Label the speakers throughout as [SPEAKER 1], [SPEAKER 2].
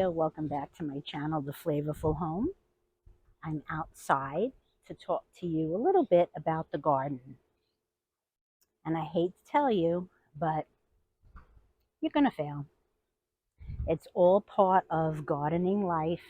[SPEAKER 1] Natasha. Welcome back to my channel, The Flavorful Home. I'm outside to talk to you a little bit about the garden. And I hate to tell you, but you're going to fail. It's all part of gardening life.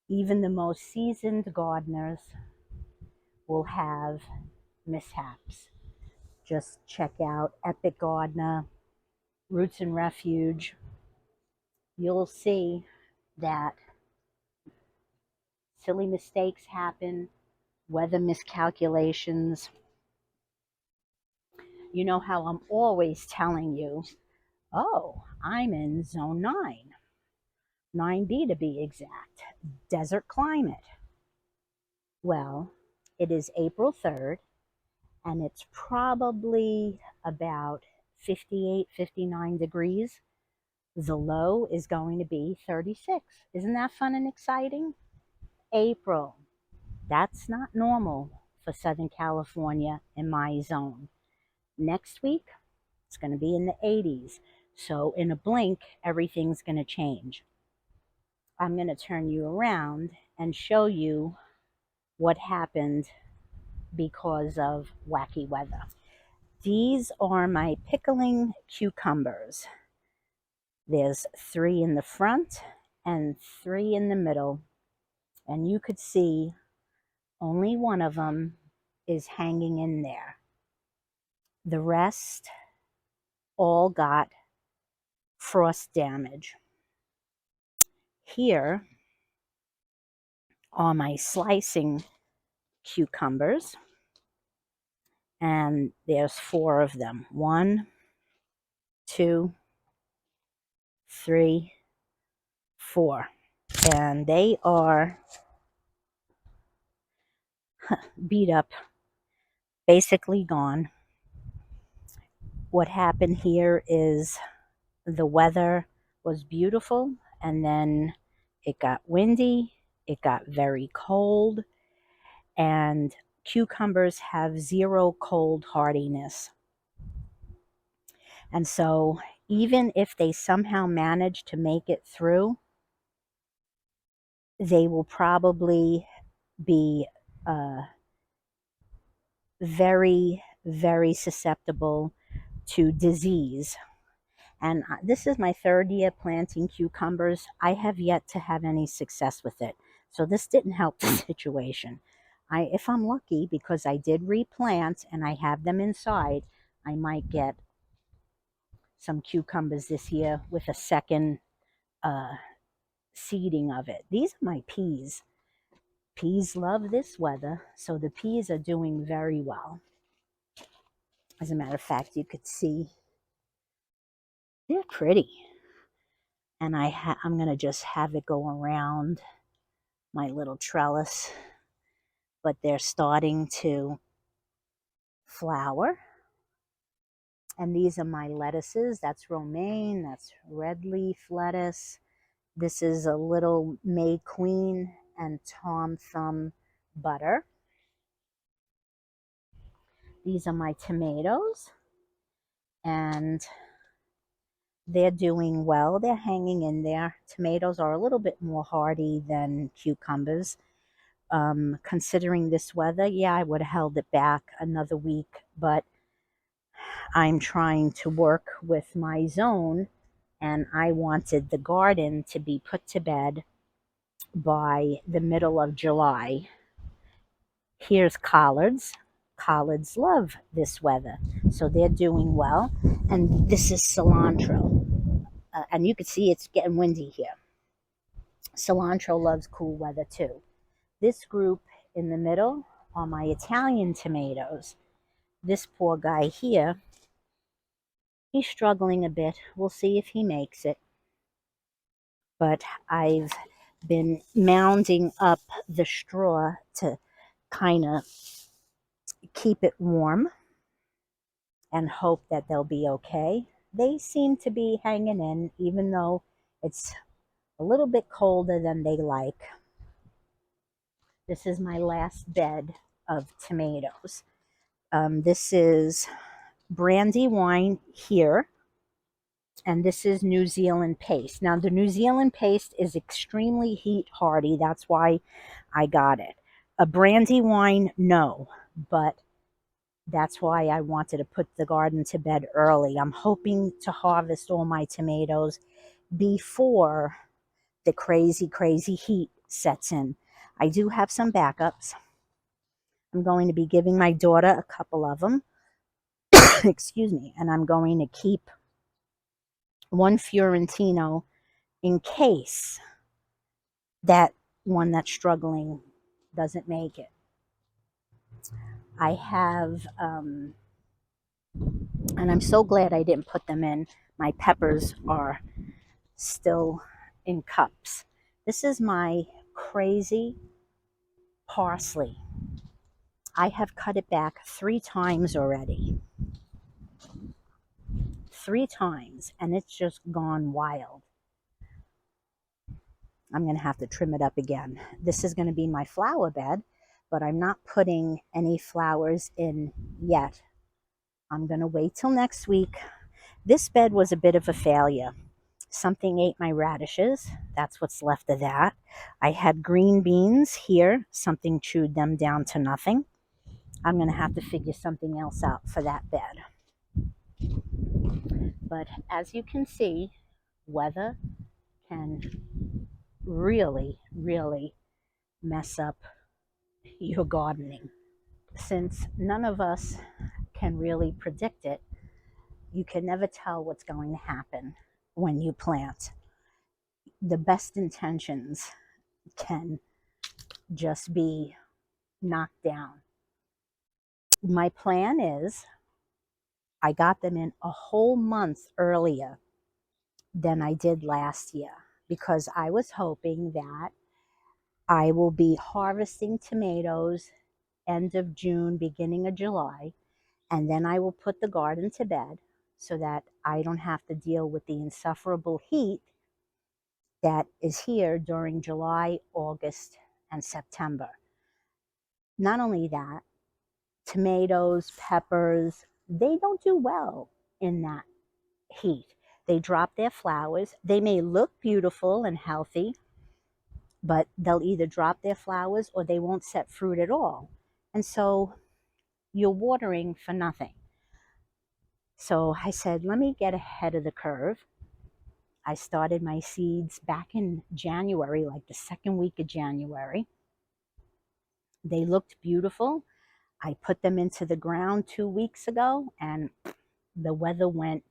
[SPEAKER 1] Even the most seasoned gardeners will have mishaps. Just check out Epic Gardener, Roots and Refuge. You'll see that silly mistakes happen, weather miscalculations. You know how I'm always telling you, oh, I'm in zone 9, 9B to be exact, desert climate. Well, it is April 3rd, and it's probably about 58, 59 degrees. The low is going to be 36. Isn't that fun and exciting? April. That's not normal for Southern California in my zone. Next week, it's going to be in the 80s. So in a blink, everything's going to change. I'm going to turn you around and show you what happened because of wacky weather. These are my pickling cucumbers. There's 3 in the front and 3 in the middle. And you could see only one of them is hanging in there. The rest all got frost damage. Here are my slicing cucumbers, and there's 4 of them. 1, 2, 3, 4. And they are beat up, basically gone. What happened here is the weather was beautiful, and then it got windy, it got very cold, and cucumbers have 0 cold hardiness. And so even if they somehow manage to make it through, they will probably be very, very susceptible to disease. And this is my 3rd year planting cucumbers. I have yet to have any success with it. So this didn't help the situation. If I'm lucky, because I did replant and I have them inside, I might get some cucumbers this year with a second seeding of it. These are my peas. Peas love this weather, so the peas are doing very well. As a matter of fact, you could see they're pretty. And I'm going to just have it go around my little trellis. But they're starting to flower. And these are my lettuces. That's romaine, that's red leaf lettuce. This is a little May Queen and Tom Thumb butter. These are my tomatoes, and they're doing well. They're hanging in there. Tomatoes are a little bit more hardy than cucumbers. Considering this weather, yeah, I would have held it back another week, but I'm trying to work with my zone, and I wanted the garden to be put to bed by the middle of July. Here's collards. Collards love this weather, so they're doing well. And this is cilantro. And you can see it's getting windy here. Cilantro loves cool weather too. This group in the middle are my Italian tomatoes. This poor guy here, he's struggling a bit. We'll see if he makes it. But I've been mounding up the straw to kind of keep it warm and hope that they'll be okay. They seem to be hanging in, even though it's a little bit colder than they like. This is my last bed of tomatoes. This is brandy wine here. And this is New Zealand paste. Now, the New Zealand paste is extremely heat hardy. That's why I got it. A brandy wine, no, but that's why I wanted to put the garden to bed early. I'm hoping to harvest all my tomatoes before the crazy, crazy heat sets in. I do have some backups. I'm going to be giving my daughter a couple of them. Excuse me. And I'm going to keep one Fiorentino in case that one that's struggling doesn't make it. I have, and I'm so glad I didn't put them in. My peppers are still in cups. This is my crazy parsley. I have cut it back 3 times already. 3 times, and it's just gone wild. I'm going to have to trim it up again. This is going to be my flower bed, but I'm not putting any flowers in yet. I'm going to wait till next week. This bed was a bit of a failure. Something ate my radishes. That's what's left of that. I had green beans here. Something chewed them down to nothing. I'm going to have to figure something else out for that bed. But as you can see, weather can really, really mess up your gardening. Since none of us can really predict it, you can never tell what's going to happen when you plant. The best intentions can just be knocked down. My plan is I got them in a whole month earlier than I did last year because I was hoping that I will be harvesting tomatoes end of June, beginning of July, and then I will put the garden to bed so that I don't have to deal with the insufferable heat that is here during July, August, and September. Not only that, tomatoes, peppers, they don't do well in that heat. They drop their flowers. They may look beautiful and healthy, but they'll either drop their flowers or they won't set fruit at all. And so you're watering for nothing. So I said, let me get ahead of the curve. I started my seeds back in January, like the second week of January. They looked beautiful. I put them into the ground 2 weeks ago and the weather went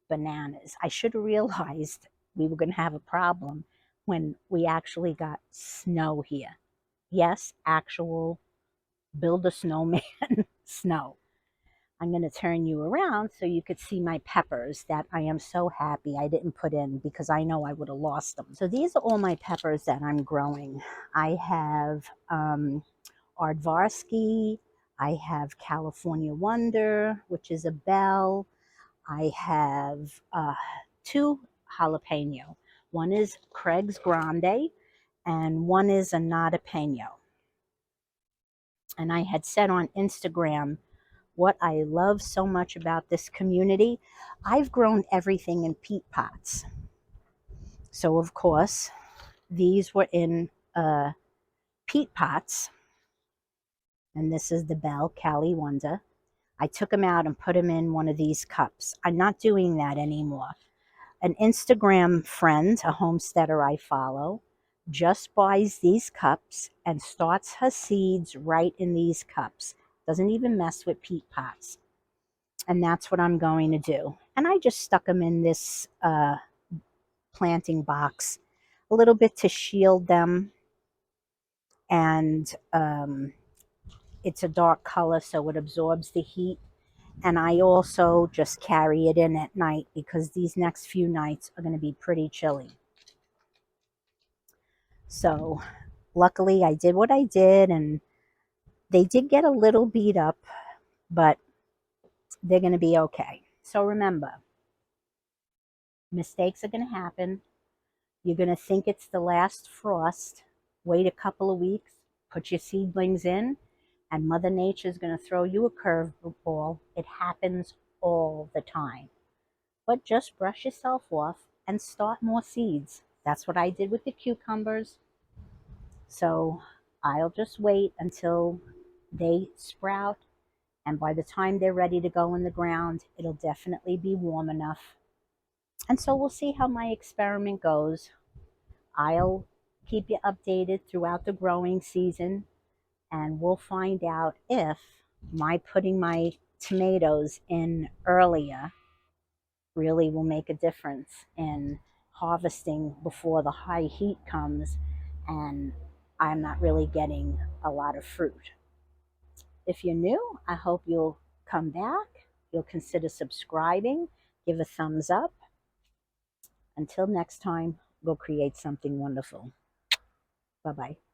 [SPEAKER 1] bananas. I should have realized we were going to have a problem when we actually got snow here. Yes, actual build a snowman snow. I'm going to turn you around so you could see my peppers that I am so happy I didn't put in because I know I would have lost them. So these are all my peppers that I'm growing. I have Aardvarski. I have California Wonder, which is a bell. I have 2 jalapeno. One is Craig's Grande and one is a Nadapeño. And I had said on Instagram what I love so much about this community. I've grown everything in peat pots. So of course, these were in peat pots. And this is the Bell Cali Wonder. I took them out and put them in one of these cups. I'm not doing that anymore. An Instagram friend, a homesteader I follow, just buys these cups and starts her seeds right in these cups. Doesn't even mess with peat pots. And that's what I'm going to do. And I just stuck them in this planting box a little bit to shield them. And it's a dark color, so it absorbs the heat. And I also just carry it in at night because these next few nights are going to be pretty chilly. So luckily I did what I did, and they did get a little beat up, but they're going to be okay. So remember, mistakes are going to happen. You're going to think it's the last frost. Wait a couple of weeks, put your seedlings in, and Mother Nature is going to throw you a curveball. It happens all the time. but just brush yourself off and start more seeds. That's what I did with the cucumbers. So I'll just wait until they sprout, and by the time they're ready to go in the ground, it'll definitely be warm enough. And so we'll see how my experiment goes. I'll keep you updated throughout the growing season, and we'll find out if my putting my tomatoes in earlier really will make a difference in harvesting before the high heat comes and I'm not really getting a lot of fruit. If you're new, I hope you'll come back. You'll consider subscribing, give a thumbs up. Until next time, go create something wonderful. Bye bye.